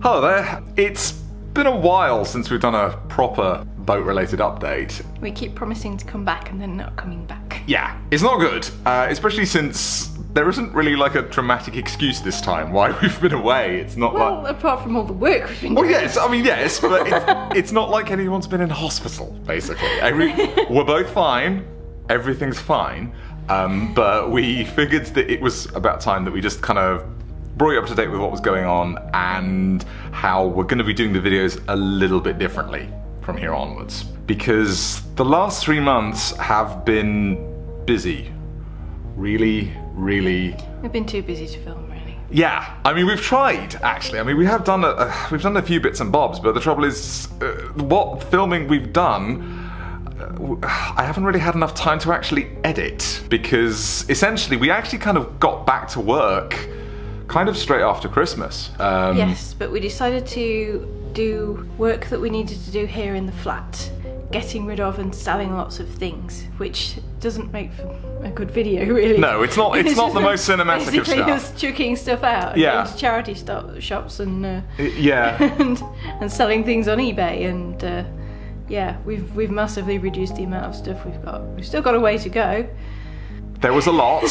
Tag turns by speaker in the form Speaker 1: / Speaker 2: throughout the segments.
Speaker 1: Hello there. It's been a while since we've done a proper boat-related update.
Speaker 2: We keep promising to come back and then not coming back.
Speaker 1: Yeah, it's not good, especially since there isn't really like a dramatic excuse this time why we've been away. It's not
Speaker 2: well,
Speaker 1: like...
Speaker 2: apart from all the work we've been doing.
Speaker 1: Well, yes, I mean, yes, but it's not like anyone's been in hospital, basically. We're both fine, everything's fine, but we figured that it was about time that we just kind of brought you up to date with what was going on and how we're going to be doing the videos a little bit differently from here onwards. Because the last 3 months have been busy. Really.
Speaker 2: We've been too busy to film, really.
Speaker 1: Yeah, I mean, we've tried, actually. I mean, we have done we've done a few bits and bobs, but the trouble is, what filming we've done, I haven't really had enough time to actually edit, because essentially we actually kind of got back to work kind of straight after Christmas.
Speaker 2: Yes, but we decided to do work that we needed to do here in the flat, getting rid of and selling lots of things, which doesn't make for a good video, really.
Speaker 1: No, it's not. It's not the most cinematic of
Speaker 2: basically
Speaker 1: stuff.
Speaker 2: Just chucking stuff out,
Speaker 1: yeah,
Speaker 2: into charity shops and
Speaker 1: yeah,
Speaker 2: and selling things on eBay, and yeah, we've massively reduced the amount of stuff we've got. We've still got a way to go.
Speaker 1: There was a lot.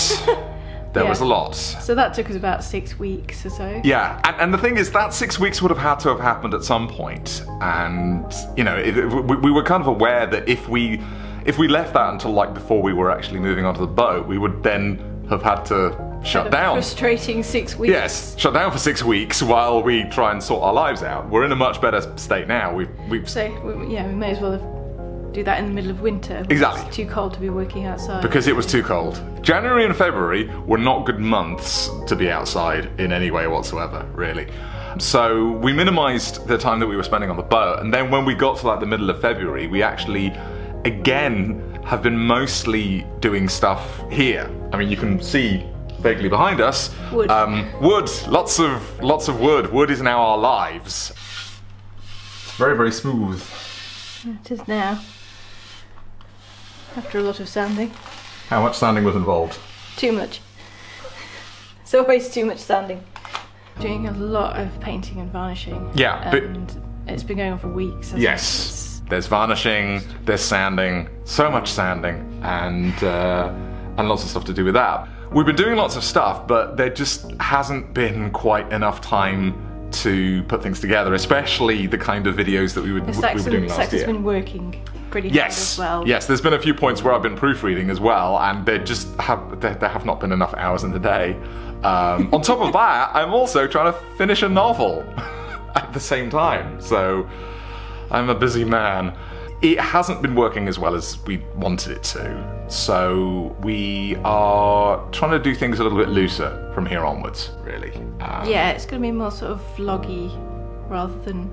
Speaker 1: There was a lot.
Speaker 2: So that took us about 6 weeks or so.
Speaker 1: Yeah, and the thing is that 6 weeks would have had to have happened at some point, and you know, we were kind of aware that if we left that until like before we were actually moving onto the boat, we would then have had to shut down.
Speaker 2: Frustrating 6 weeks.
Speaker 1: Yes, shut down for 6 weeks while we try and sort our lives out. We're in a much better state now.
Speaker 2: Yeah, we may as well do that in the middle of winter.
Speaker 1: Exactly.
Speaker 2: It's too cold to be working outside.
Speaker 1: Because it was too cold. January and February were not good months to be outside in any way whatsoever, really. So we minimised the time that we were spending on the boat, and then when we got to like the middle of February, we actually, again, have been mostly doing stuff here. I mean, you can see vaguely behind us.
Speaker 2: Wood.
Speaker 1: Wood. Lots of wood. Wood is now our lives. It's very smooth.
Speaker 2: It is now. After a lot of sanding.
Speaker 1: How much sanding was involved?
Speaker 2: Too much. It's always too much sanding. Doing a lot of painting and varnishing.
Speaker 1: Yeah,
Speaker 2: and it's been going on for weeks.
Speaker 1: Yes. There's varnishing, there's sanding, so much sanding, and lots of stuff to do with that. We've been doing lots of stuff, but there just hasn't been quite enough time to put things together, especially the kind of videos that we were doing last year.
Speaker 2: Saxon's been working pretty hard as well.
Speaker 1: Yes, there's been a few points where I've been proofreading as well, and there have not been enough hours in the day. On top of that, I'm also trying to finish a novel at the same time, so I'm a busy man. It hasn't been working as well as we wanted it to, so we are trying to do things a little bit looser from here onwards, really.
Speaker 2: Yeah, it's going to be more sort of vloggy rather than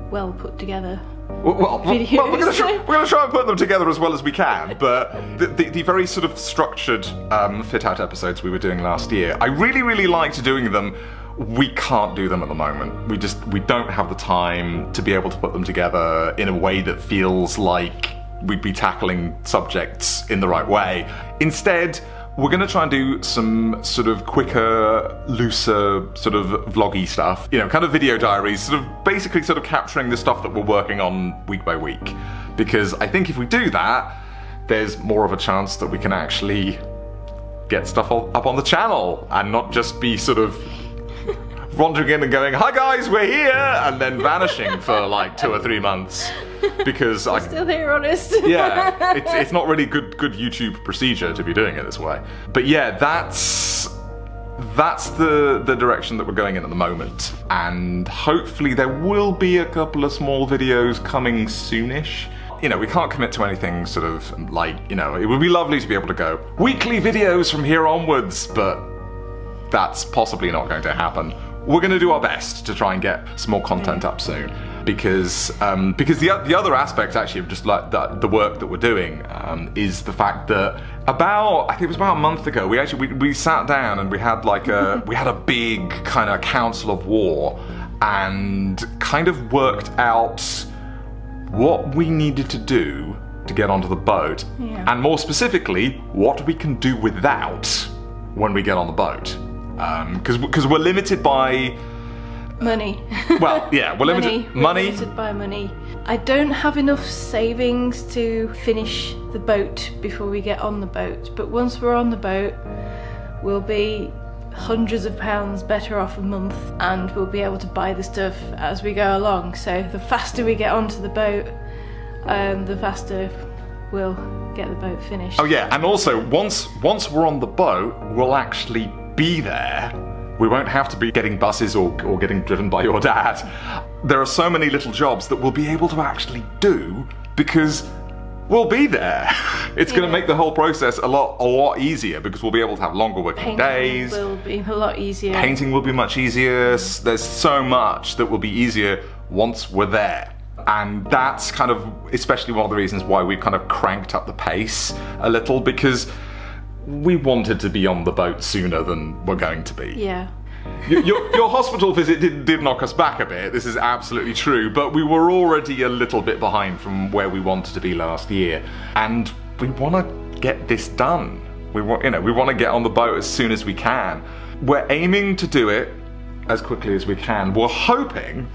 Speaker 2: well put together.
Speaker 1: Well, we're going to try and put them together as well as we can, but the very sort of structured fit out episodes we were doing last year, I really liked doing them. We can't do them at the moment. We don't have the time to be able to put them together in a way that feels like we'd be tackling subjects in the right way. Instead, we're going to try and do some sort of quicker, looser, sort of vloggy stuff. You know, kind of video diaries, sort of basically sort of capturing the stuff that we're working on week by week. Because I think if we do that, there's more of a chance that we can actually get stuff up on the channel and not just be sort of wandering in and going, "Hi guys, we're here," and then vanishing for like 2 or 3 months because I'm
Speaker 2: still here, honest.
Speaker 1: Yeah, it's not really good YouTube procedure to be doing it this way. But yeah, that's the direction that we're going in at the moment, and hopefully there will be a couple of small videos coming soonish. You know, we can't commit to anything sort of like, you know, it would be lovely to be able to go weekly videos from here onwards, but that's possibly not going to happen. We're going to do our best to try and get some more content up soon, because the other aspect actually of just like the work that we're doing is the fact that I think it was about a month ago, we sat down and we had like a big kind of council of war and kind of worked out what we needed to do to get onto the boat, and more specifically, what we can do without when we get on the boat. Because we're limited by
Speaker 2: Money.
Speaker 1: Well, yeah, we're limited. Money.
Speaker 2: We're limited by money. I don't have enough savings to finish the boat before we get on the boat, but once we're on the boat, we'll be hundreds of pounds better off a month, and we'll be able to buy the stuff as we go along. So the faster we get onto the boat, the faster we'll get the boat finished.
Speaker 1: Oh yeah, and also once we're on the boat, we'll actually be there. We won't have to be getting buses or getting driven by your dad. There are so many little jobs that we'll be able to actually do because we'll be there. It's going to make the whole process a lot easier because we'll be able to have longer working days.
Speaker 2: Painting will be a lot easier.
Speaker 1: Painting will be much easier. There's so much that will be easier once we're there. And that's kind of especially one of the reasons why we've kind of cranked up the pace a little, because we wanted to be on the boat sooner than we're going to be.
Speaker 2: Yeah.
Speaker 1: Your hospital visit did knock us back a bit, this is absolutely true, but we were already a little bit behind from where we wanted to be last year. And we want to get this done. We want to get on the boat as soon as we can. We're aiming to do it as quickly as we can. We're hoping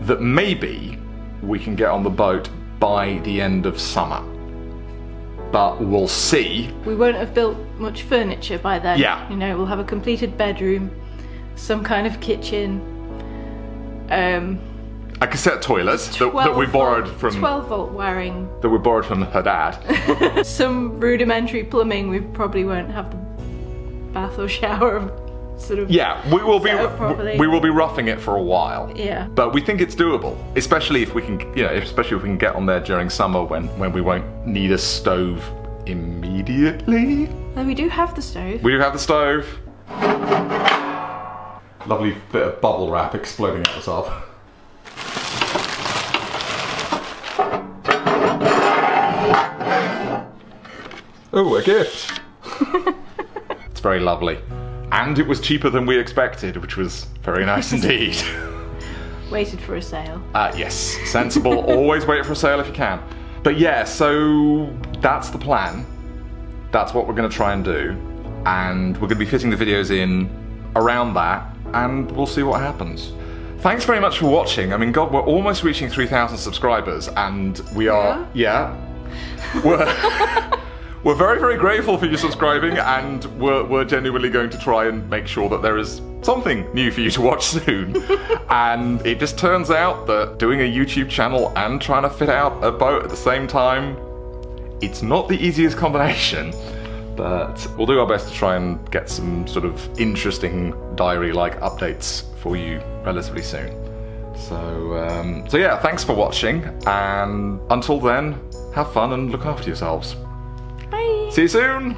Speaker 1: that maybe we can get on the boat by the end of summer. But we'll see. We
Speaker 2: won't have built much furniture by then.
Speaker 1: Yeah.
Speaker 2: You know, we'll have a completed bedroom, some kind of kitchen,
Speaker 1: a cassette toilet that we borrowed from
Speaker 2: 12-volt wiring.
Speaker 1: That we borrowed from her dad.
Speaker 2: Some rudimentary plumbing. We probably won't have the bath or shower sort of.
Speaker 1: Yeah, we will be roughing it for a while.
Speaker 2: Yeah.
Speaker 1: But we think it's doable, especially if we can, especially if we can get on there during summer when we won't need a stove immediately.
Speaker 2: No, we do have the stove.
Speaker 1: We do have the stove. Lovely bit of bubble wrap exploding at the top. Oh, a gift. It's very lovely. And it was cheaper than we expected, which was very nice indeed.
Speaker 2: Waited for a sale.
Speaker 1: Yes, sensible. Always wait for a sale if you can. But yeah, so that's the plan. That's what we're going to try and do. And we're going to be fitting the videos in around that, and we'll see what happens. Thanks very much for watching. I mean, God, we're almost reaching 3,000 subscribers, and we are, we're very, very grateful for you subscribing, and we're genuinely going to try and make sure that there is something new for you to watch soon. And it just turns out that doing a YouTube channel and trying to fit out a boat at the same time, it's not the easiest combination. But we'll do our best to try and get some sort of interesting diary-like updates for you relatively soon. So yeah, thanks for watching, and until then, have fun and look after yourselves.
Speaker 2: Bye.
Speaker 1: See you soon!